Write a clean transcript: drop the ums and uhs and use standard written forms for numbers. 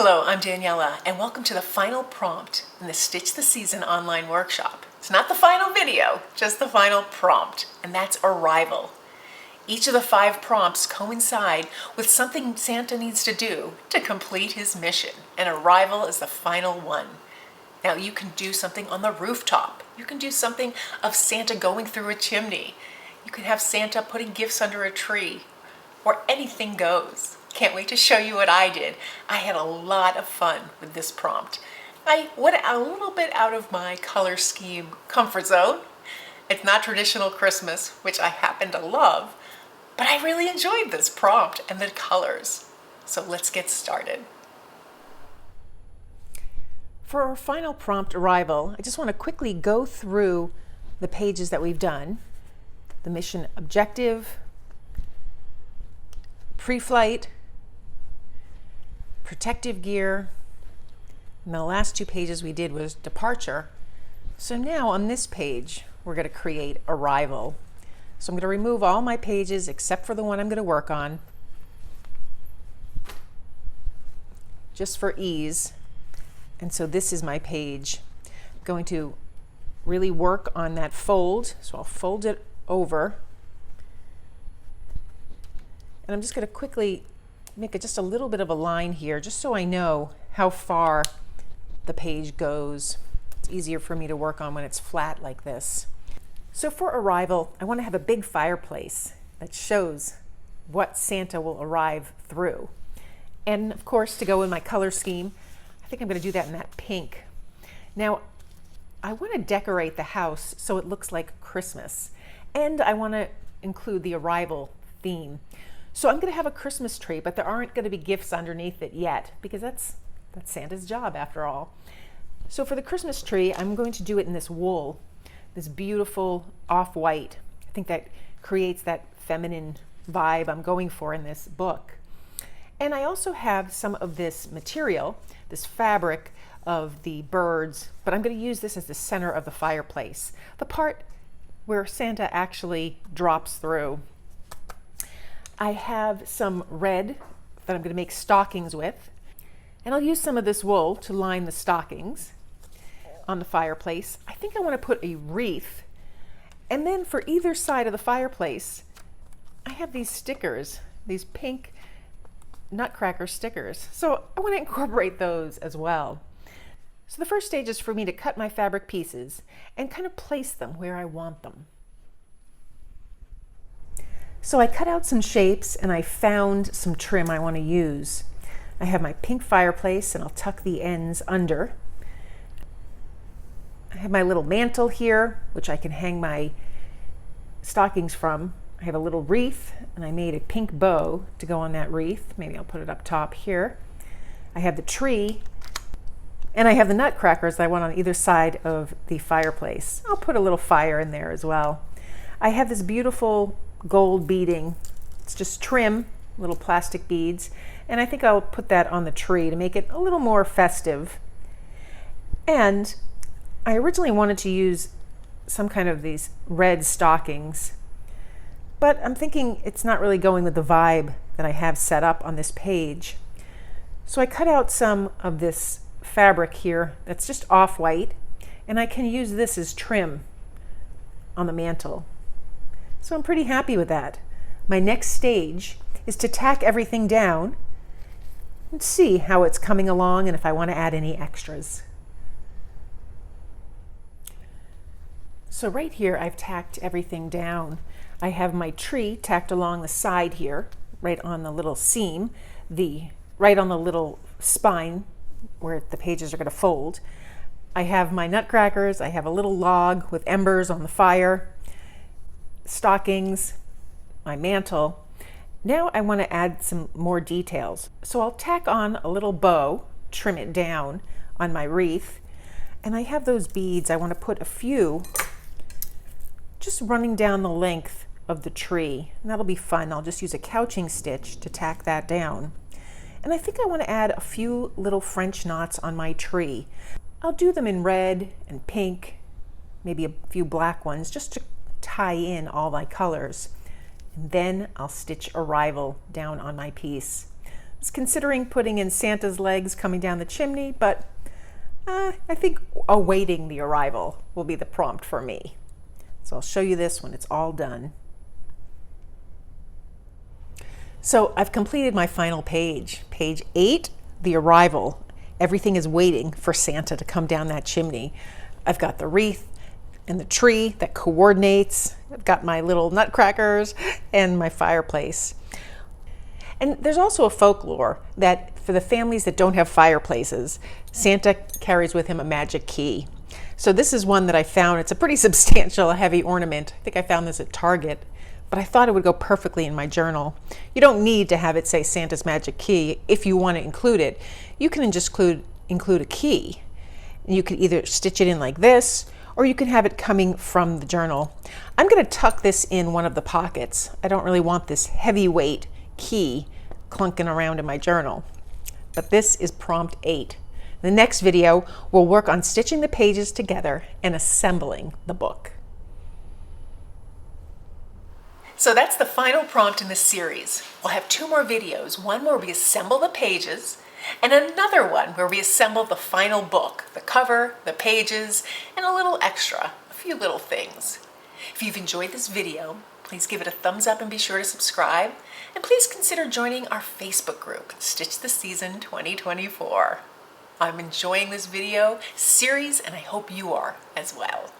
Hello, I'm Daniela, and welcome to the final prompt in the Stitch the Season online workshop. It's not the final video, just the final prompt, and that's arrival. Each of the 5 prompts coincide with something Santa needs to do to complete his mission, and arrival is the final one. Now you can do something on the rooftop. You can do something of Santa going through a chimney. You can have Santa putting gifts under a tree, or anything goes. Can't wait to show you what I did. I had a lot of fun with this prompt. I went a little bit out of my color scheme comfort zone. It's not traditional Christmas, which I happen to love, but I really enjoyed this prompt and the colors. So let's get started. For our final prompt, arrival, I just want to quickly go through the pages that we've done. The mission objective, pre-flight, protective gear, and the last 2 pages we did was departure. So now on this page, we're going to create arrival. So I'm going to remove all my pages except for the one I'm going to work on, just for ease. And so this is my page. I'm going to really work on that fold. So I'll fold it over. And I'm just going to quickly make just a little bit of a line here, just so I know how far the page goes. It's easier for me to work on when it's flat like this. So for arrival, I want to have a big fireplace that shows what Santa will arrive through. And of course, to go in my color scheme, I think I'm going to do that in that pink. Now, I want to decorate the house so it looks like Christmas. And I want to include the arrival theme. So I'm going to have a Christmas tree, but there aren't going to be gifts underneath it yet, because that's Santa's job after all. So for the Christmas tree, I'm going to do it in this wool, this beautiful off-white. I think that creates that feminine vibe I'm going for in this book. And I also have some of this material, this fabric of the birds, but I'm going to use this as the center of the fireplace, the part where Santa actually drops through. I have some red that I'm going to make stockings with, and I'll use some of this wool to line the stockings on the fireplace. I think I want to put a wreath, and then for either side of the fireplace, I have these stickers, these pink Nutcracker stickers. So I want to incorporate those as well. So the first stage is for me to cut my fabric pieces and kind of place them where I want them. So I cut out some shapes and I found some trim I want to use. I have my pink fireplace and I'll tuck the ends under. I have my little mantle here, which I can hang my stockings from. I have a little wreath and I made a pink bow to go on that wreath. Maybe I'll put it up top here. I have the tree and I have the nutcrackers that I want on either side of the fireplace. I'll put a little fire in there as well. I have this beautiful gold beading. It's just trim, little plastic beads, and I think I'll put that on the tree to make it a little more festive. And I originally wanted to use some kind of these red stockings, but I'm thinking it's not really going with the vibe that I have set up on this page. So I cut out some of this fabric here that's just off-white, and I can use this as trim on the mantle. So I'm pretty happy with that. My next stage is to tack everything down and see how it's coming along and if I want to add any extras. So right here I've tacked everything down. I have my tree tacked along the side here, right on the little seam, right on the little spine where the pages are going to fold. I have my nutcrackers, I have a little log with embers on the fire, stockings, my mantle. Now I want to add some more details. So I'll tack on a little bow, trim it down on my wreath, and I have those beads. I want to put a few just running down the length of the tree, and that'll be fun. I'll just use a couching stitch to tack that down. And I think I want to add a few little French knots on my tree. I'll do them in red and pink, maybe a few black ones, just to tie in all my colors. And then I'll stitch arrival down on my piece. was considering putting in Santa's legs coming down the chimney, but I think awaiting the arrival will be the prompt for me. So I'll show you this when it's all done. So I've completed my final page. Page 8, the arrival. Everything is waiting for Santa to come down that chimney. I've got the wreath and the tree that coordinates. I've got my little nutcrackers and my fireplace. And there's also a folklore that for the families that don't have fireplaces, Santa carries with him a magic key. So this is one that I found. It's a pretty substantial, heavy ornament. I think I found this at Target, but I thought it would go perfectly in my journal. You don't need to have it say Santa's magic key if you want to include it. You can just include a key. And you could either stitch it in like this, or you can have it coming from the journal. I'm going to tuck this in one of the pockets. I don't really want this heavyweight key clunking around in my journal. But this is prompt 8. The next video, we'll work on stitching the pages together and assembling the book. So that's the final prompt in this series. We'll have 2 more videos, one where we assemble the pages, and another one where we assemble the final book, the cover, the pages, and a little extra, a few little things. If you've enjoyed this video, please give it a thumbs up and be sure to subscribe. And please consider joining our Facebook group, Stitch the Season 2024. I'm enjoying this video series, and I hope you are as well.